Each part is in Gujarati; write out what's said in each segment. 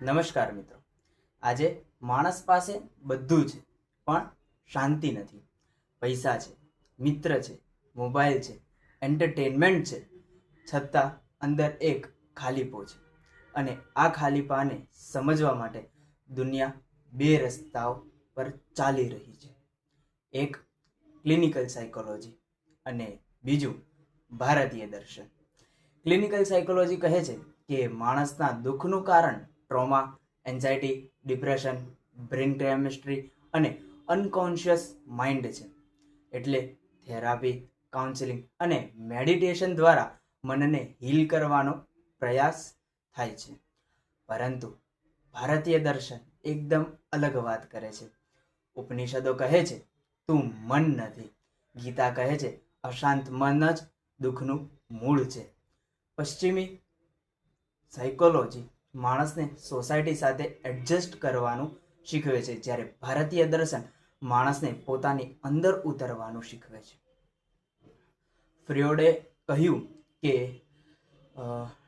નમસ્કાર મિત્રો. આજે માણસ પાસે બધું છે પણ શાંતિ નથી. પૈસા છે, મિત્ર છે, મોબાઈલ છે, એન્ટરટેનમેન્ટ છે, છતાં અંદર એક ખાલીપો છે. અને આ ખાલીપાને સમજવા માટે દુનિયા બે રસ્તાઓ પર ચાલી રહી છે. એક ક્લિનિકલ સાયકોલોજી અને બીજું ભારતીય દર્શન. ક્લિનિકલ સાયકોલોજી કહે છે કે માણસના દુઃખનું કારણ trauma, anxiety, depression, brain chemistry અને અનકોન્શિયસ માઇન્ડ છે. એટલે થેરાપી, કાઉન્સિલિંગ અને મેડિટેશન દ્વારા મનને હીલ કરવાનો પ્રયાસ થાય છે. પરંતુ ભારતીય દર્શન એકદમ અલગ વાત કરે છે. ઉપનિષદો કહે છે તું મન નથી. ગીતા કહે છે અશાંત મન જ દુઃખનું મૂળ છે. પશ્ચિમી સાયકોલોજી માણસને સોસાયટી સાથે એડજસ્ટ કરવાનું શીખવે છે, જ્યારે ભારતીય દર્શન માણસને પોતાની અંદર ઉતરવાનું શીખવે છે. ફ્રોઈડે કહ્યું કે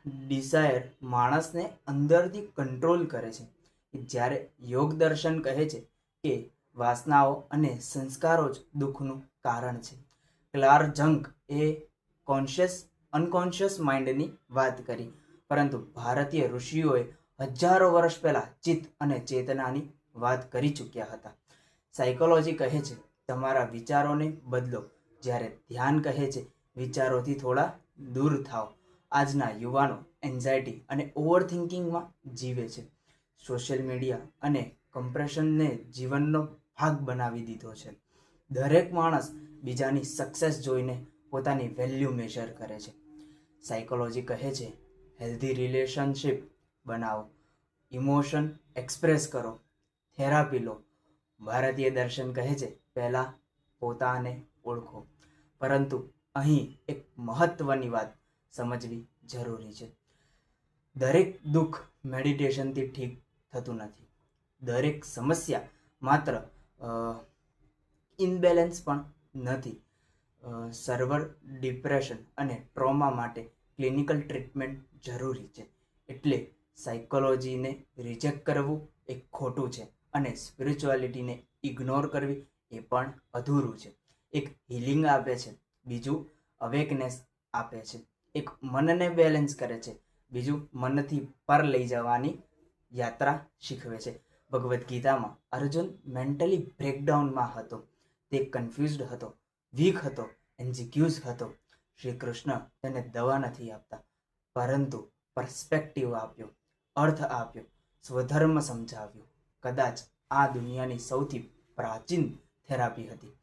ડિઝાયર માણસને અંદરથી કંટ્રોલ કરે છે, જ્યારે યોગ દર્શન કહે છે કે વાસનાઓ અને સંસ્કારો જ દુઃખનું કારણ છે. ક્લાર્ક જંગ એ અનકોન્શિયસ માઇન્ડની વાત કરી, પરંતુ ભારતીય ઋષિઓએ હજારો વર્ષ પહેલા ચિત્ત અને ચેતનાની વાત કરી ચૂક્યા હતા. સાયકોલોજી કહે છે તમારા વિચારોને બદલો, જ્યારે ધ્યાન કહે છે વિચારોથી થોડા દૂર થાઓ. આજના યુવાનો એન્ઝાયટી અને ઓવરથિંકિંગમાં જીવે છે. સોશિયલ મીડિયા અને કમ્પ્રેશનને જીવનનો ભાગ બનાવી દીધો છે. દરેક માણસ બીજાની સક્સેસ જોઈને પોતાની વેલ્યુ મેજર કરે છે. સાયકોલોજી કહે છે હેલ્ધી રિલેશનશિપ બનાવો, ઇમોશન એક્સપ્રેસ કરો, થેરાપી લો. ભારતીય દર્શન કહે છે પહેલાં પોતાને ઓળખો. પરંતુ અહીં એક મહત્વની વાત સમજવી જરૂરી છે. દરેક દુઃખ મેડિટેશનથી ઠીક થતું નથી. દરેક સમસ્યા માત્ર ઇનબેલેન્સ પણ નથી. સર્વર ડિપ્રેશન અને ટ્રોમા માટે ક્લિનિકલ ટ્રીટમેન્ટ જરૂરી છે. એટલે સાયકોલોજીને રિજેક્ટ કરવું એ ખોટું છે અને સ્પિરિચ્યુઆલિટીને ઇગ્નોર કરવી એ પણ અધૂરું છે. એક હિલિંગ આપે છે, બીજું અવેકનેસ આપે છે. એક મનને બેલેન્સ કરે છે, બીજું મનથી પર લઈ જવાની યાત્રા શીખવે છે. ભગવદ્ ગીતામાં અર્જુન મેન્ટલી બ્રેકડાઉનમાં હતો. તે કન્ફ્યુઝડ હતો, વીક હતો, ઇન્સિક્યુઝ હતો. શ્રી કૃષ્ણ તેને દવા નથી આપતા, પરંતુ પર્સ્પેક્ટિવ આપ્યો, અર્થ આપ્યો, સ્વધર્મ સમજાવ્યો. કદાચ આ દુનિયાની સૌથી પ્રાચીન થેરાપી હતી.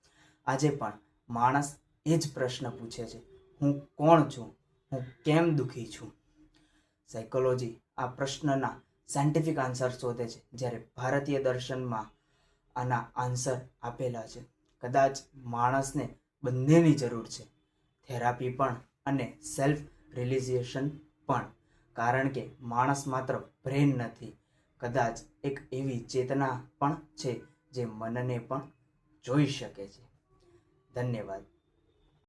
આજે પણ માણસ એ જ પ્રશ્ન પૂછે છે, હું કોણ છું? હું કેમ દુઃખી છું? સાયકોલોજી આ પ્રશ્નના સાયન્ટિફિક આન્સર શોધે છે, જ્યારે ભારતીય દર્શનમાં આના આન્સર આપેલા છે. કદાચ માણસને બંનેની જરૂર છે, થેરાપી પણ અને સેલ્ફ રિયલાઇઝેશન પણ. કારણ કે માણસ માત્ર બ્રેન નથી, કદાચ એક એવી ચેતના પણ છે જે મનને પણ જોઈ શકે છે. ધન્યવાદ.